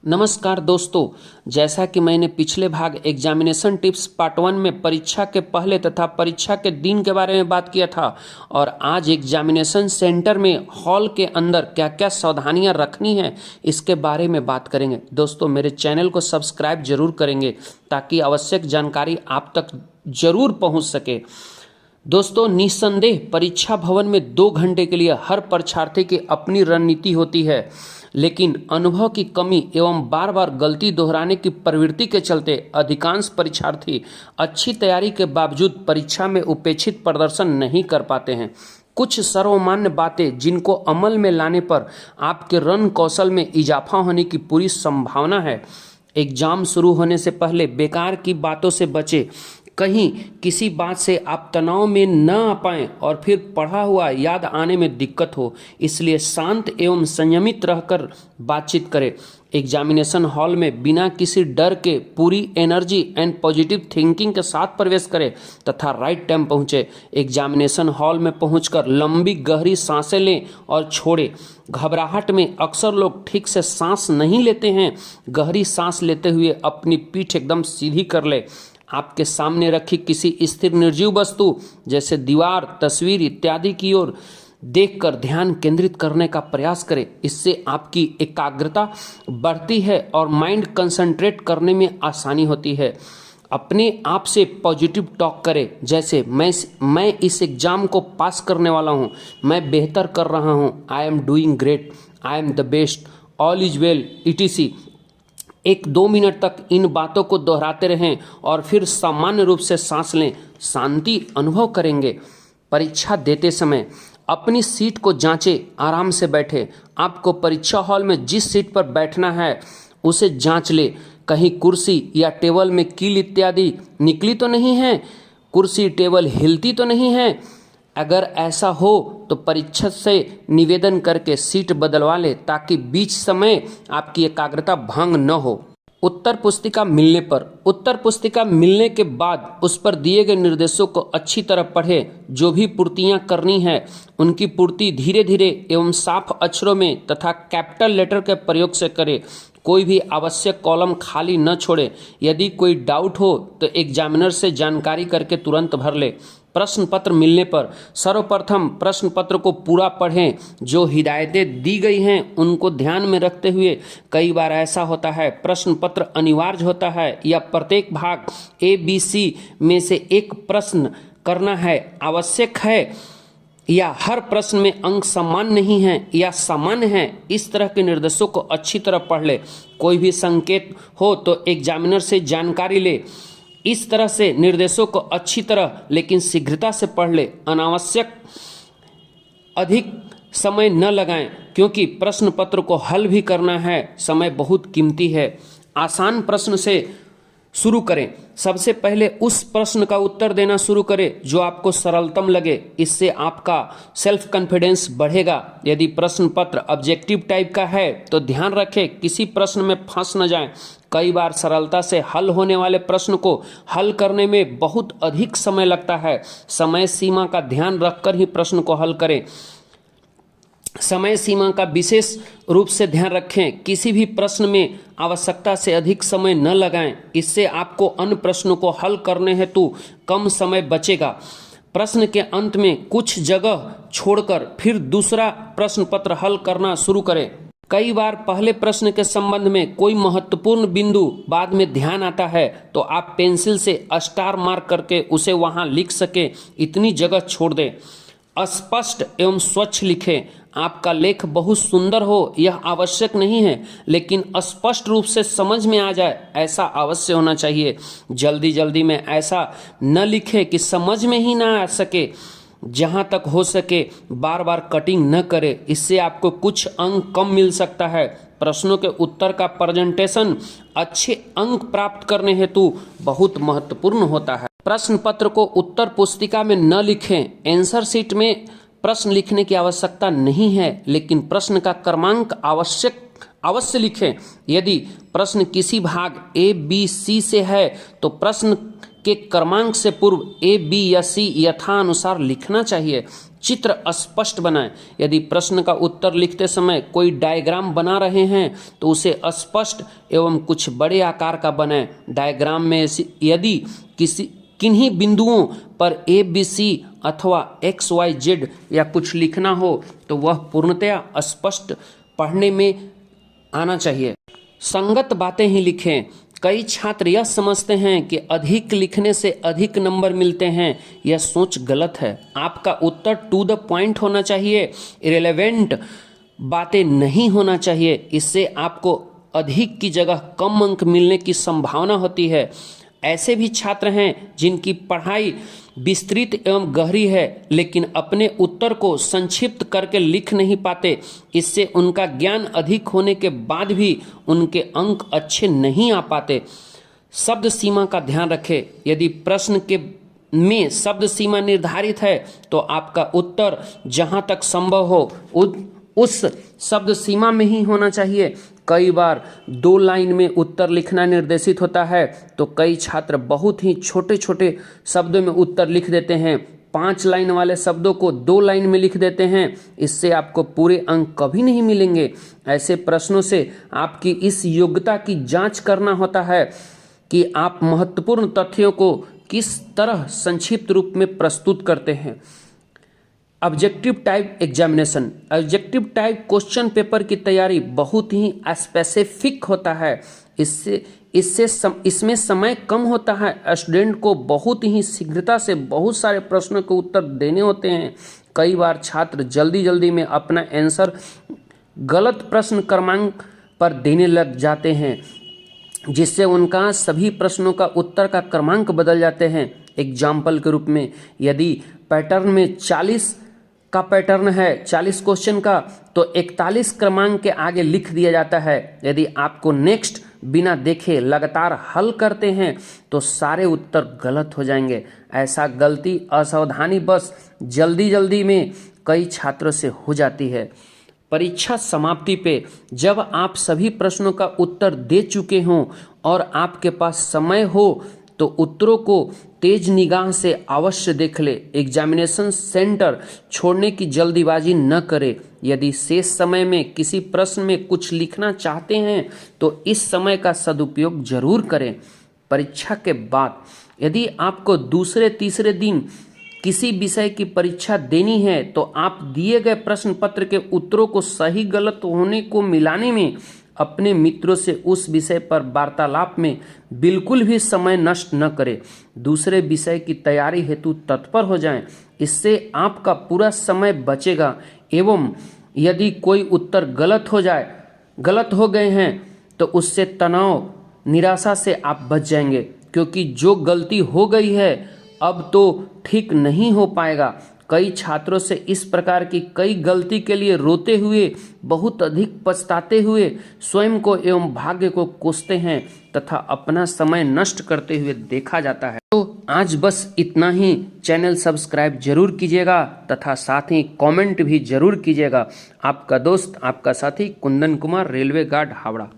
नमस्कार दोस्तों, जैसा कि मैंने पिछले भाग एग्जामिनेशन टिप्स पार्ट 1 में परीक्षा के पहले तथा परीक्षा के दिन के बारे में बात किया था और आज एग्जामिनेशन सेंटर में हॉल के अंदर क्या क्या सावधानियां रखनी है इसके बारे में बात करेंगे। दोस्तों, मेरे चैनल को सब्सक्राइब जरूर करेंगे ताकि आवश्यक जानकारी आप तक जरूर पहुंच सके। दोस्तों, निस्संदेह परीक्षा भवन में 2 घंटे के लिए हर परीक्षार्थी की अपनी रणनीति होती है, लेकिन अनुभव की कमी एवं बार बार गलती दोहराने की प्रवृत्ति के चलते अधिकांश परीक्षार्थी अच्छी तैयारी के बावजूद परीक्षा में उपेक्षित प्रदर्शन नहीं कर पाते हैं। कुछ सर्वमान्य बातें जिनको अमल में लाने पर आपके रण कौशल में इजाफा होने की पूरी संभावना है। एग्जाम शुरू होने से पहले बेकार की बातों से बचें। कहीं किसी बात से आप तनाव में न आ पाएं और फिर पढ़ा हुआ याद आने में दिक्कत हो, इसलिए शांत एवं संयमित रहकर बातचीत करें। एग्जामिनेशन हॉल में बिना किसी डर के पूरी एनर्जी एंड पॉजिटिव थिंकिंग के साथ प्रवेश करें तथा राइट टाइम पहुँचे। एग्जामिनेशन हॉल में पहुंचकर लंबी गहरी सांसें लें और छोड़ें। घबराहट में अक्सर लोग ठीक से सांस नहीं लेते हैं। गहरी सांस लेते हुए अपनी पीठ एकदम सीधी कर ले। आपके सामने रखी किसी स्थिर निर्जीव वस्तु जैसे दीवार, तस्वीर इत्यादि की ओर देखकर ध्यान केंद्रित करने का प्रयास करें। इससे आपकी एकाग्रता बढ़ती है और माइंड कंसंट्रेट करने में आसानी होती है। अपने आप से पॉजिटिव टॉक करें, जैसे मैं इस एग्जाम को पास करने वाला हूँ, मैं बेहतर कर रहा हूँ, I am doing great, I am the best, all is well, etc। 1-2 minute तक इन बातों को दोहराते रहें और फिर सामान्य रूप से सांस लें। शांति अनुभव करेंगे। परीक्षा देते समय अपनी सीट को जांचें, आराम से बैठे। आपको परीक्षा हॉल में जिस सीट पर बैठना है उसे जांच ले। कहीं कुर्सी या टेबल में कील इत्यादि निकली तो नहीं है, कुर्सी टेबल हिलती तो नहीं है। अगर ऐसा हो तो परीक्षक से निवेदन करके सीट बदलवा ले ताकि बीच समय आपकी एकाग्रता भंग न हो। उत्तर पुस्तिका मिलने के बाद उस पर दिए गए निर्देशों को अच्छी तरह पढ़ें। जो भी पूर्तियां करनी है उनकी पूर्ति धीरे धीरे एवं साफ अक्षरों में तथा कैपिटल लेटर के प्रयोग से करें। कोई भी आवश्यक कॉलम खाली न छोड़े। यदि कोई डाउट हो तो एग्जामिनर से जानकारी करके तुरंत भर ले। प्रश्न पत्र मिलने पर सर्वप्रथम प्रश्न पत्र को पूरा पढ़ें। जो हिदायतें दी गई हैं उनको ध्यान में रखते हुए, कई बार ऐसा होता है प्रश्न पत्र अनिवार्य होता है या प्रत्येक भाग ABC में से एक प्रश्न करना है आवश्यक है, या हर प्रश्न में अंक समान नहीं है या सामान्य है। इस तरह के निर्देशों को अच्छी तरह पढ़ ले। कोई भी संकेत हो तो एग्जामिनर से जानकारी ले। इस तरह से निर्देशों को अच्छी तरह लेकिन शीघ्रता से पढ़ ले। अनावश्यक अधिक समय न लगाएं, क्योंकि प्रश्न पत्र को हल भी करना है, समय बहुत कीमती है। आसान प्रश्न से शुरू करें। सबसे पहले उस प्रश्न का उत्तर देना शुरू करें जो आपको सरलतम लगे। इससे आपका सेल्फ कॉन्फिडेंस बढ़ेगा। यदि प्रश्न पत्र ऑब्जेक्टिव टाइप का है तो ध्यान रखें किसी प्रश्न में फंस न जाएं। कई बार सरलता से हल होने वाले प्रश्न को हल करने में बहुत अधिक समय लगता है। समय सीमा का ध्यान रखकर ही प्रश्न को हल करें। समय सीमा का विशेष रूप से ध्यान रखें। किसी भी प्रश्न में आवश्यकता से अधिक समय न लगाएं। इससे आपको अन्य प्रश्नों को हल करने हेतु कम समय बचेगा। प्रश्न के अंत में कुछ जगह छोड़कर फिर दूसरा प्रश्न पत्र हल करना शुरू करें। कई बार पहले प्रश्न के संबंध में कोई महत्वपूर्ण बिंदु बाद में ध्यान आता है तो आप पेंसिल से स्टार मार्क करके उसे वहां लिख सके इतनी जगह छोड़ दें। स्पष्ट एवं स्वच्छ लिखें। आपका लेख बहुत सुंदर हो यह आवश्यक नहीं है, लेकिन स्पष्ट रूप से समझ में आ जाए ऐसा अवश्य होना चाहिए। जल्दी जल्दी में ऐसा न लिखें कि समझ में ही ना आ सके। जहां तक हो सके बार बार कटिंग न करें, इससे आपको कुछ अंक कम मिल सकता है। प्रश्नों के उत्तर का प्रेजेंटेशन अच्छे अंक प्राप्त करने हेतु बहुत महत्वपूर्ण होता है। प्रश्न पत्र को उत्तर पुस्तिका में न लिखें। आंसर शीट में प्रश्न लिखने की आवश्यकता नहीं है, लेकिन प्रश्न का क्रमांक अवश्य लिखें। यदि प्रश्न किसी भाग ABC से है तो प्रश्न के क्रमांक से पूर्व ए, बी या सी यथानुसार लिखना चाहिए। चित्र स्पष्ट बनाएं। यदि प्रश्न का उत्तर लिखते समय कोई डायग्राम बना रहे हैं तो उसे स्पष्ट एवं कुछ बड़े आकार का बनाएं। डायग्राम में यदि किन्हीं बिंदुओं पर ए, बी, सी अथवा एक्स, वाई, जेड या कुछ लिखना हो तो वह पूर्णतया स्पष्ट पढ़ने में आना चाहिए। संगत बातें ही लिखें। कई छात्र यह समझते हैं कि अधिक लिखने से अधिक नंबर मिलते हैं। यह सोच गलत है। आपका उत्तर टू द पॉइंट होना चाहिए, इरेलेवेंट बातें नहीं होना चाहिए। इससे आपको अधिक की जगह कम अंक मिलने की संभावना होती है। ऐसे भी छात्र हैं जिनकी पढ़ाई विस्तृत एवं गहरी है लेकिन अपने उत्तर को संक्षिप्त करके लिख नहीं पाते। इससे उनका ज्ञान अधिक होने के बाद भी उनके अंक अच्छे नहीं आ पाते। शब्द सीमा का ध्यान रखें। यदि प्रश्न में शब्द सीमा निर्धारित है तो आपका उत्तर जहां तक संभव हो उस शब्द सीमा में ही होना चाहिए। कई बार 2 लाइन में उत्तर लिखना निर्देशित होता है तो कई छात्र बहुत ही छोटे छोटे शब्दों में उत्तर लिख देते हैं। 5 लाइन वाले शब्दों को 2 लाइन में लिख देते हैं। इससे आपको पूरे अंक कभी नहीं मिलेंगे। ऐसे प्रश्नों से आपकी इस योग्यता की जांच करना होता है कि आप महत्वपूर्ण तथ्यों को किस तरह संक्षिप्त रूप में प्रस्तुत करते हैं। Objective type examination. Objective type question paper की तैयारी बहुत ही स्पेसिफिक होता है। इसमें समय कम होता है। स्टूडेंट को बहुत ही शीघ्रता से बहुत सारे प्रश्नों के उत्तर देने होते हैं। कई बार छात्र जल्दी जल्दी में अपना आंसर गलत प्रश्न क्रमांक पर देने लग जाते हैं जिससे उनका सभी प्रश्नों का उत्तर का क्रमांक बदल जाते हैं। एग्जाम्पल के रूप में यदि पैटर्न में 40 का पैटर्न है 40 क्वेश्चन का तो 41 क्रमांक के आगे लिख दिया जाता है। यदि आपको नेक्स्ट बिना देखे लगातार हल करते हैं तो सारे उत्तर गलत हो जाएंगे। ऐसा गलती असावधानी बस जल्दी में कई छात्रों से हो जाती है। परीक्षा समाप्ति पे जब आप सभी प्रश्नों का उत्तर दे चुके हों और आपके पास समय हो तो उत्तरों को तेज निगाह से अवश्य देख ले। एग्जामिनेशन सेंटर छोड़ने की जल्दीबाजी न करें। यदि शेष समय में किसी प्रश्न में कुछ लिखना चाहते हैं तो इस समय का सदुपयोग जरूर करें। परीक्षा के बाद यदि आपको दूसरे तीसरे दिन किसी विषय की परीक्षा देनी है तो आप दिए गए प्रश्न पत्र के उत्तरों को सही गलत होने को मिलाने में अपने मित्रों से उस विषय पर वार्तालाप में बिल्कुल भी समय नष्ट न करें। दूसरे विषय की तैयारी हेतु तत्पर हो जाएं। इससे आपका पूरा समय बचेगा एवं यदि कोई उत्तर गलत हो गए हैं तो उससे तनाव निराशा से आप बच जाएंगे, क्योंकि जो गलती हो गई है अब तो ठीक नहीं हो पाएगा। कई छात्रों से इस प्रकार की कई गलती के लिए रोते हुए बहुत अधिक पछताते हुए स्वयं को एवं भाग्य को कोसते हैं तथा अपना समय नष्ट करते हुए देखा जाता है। तो आज बस इतना ही। चैनल सब्सक्राइब जरूर कीजिएगा तथा साथ ही कमेंट भी जरूर कीजिएगा। आपका दोस्त आपका साथी कुंदन कुमार, रेलवे गार्ड, हावड़ा।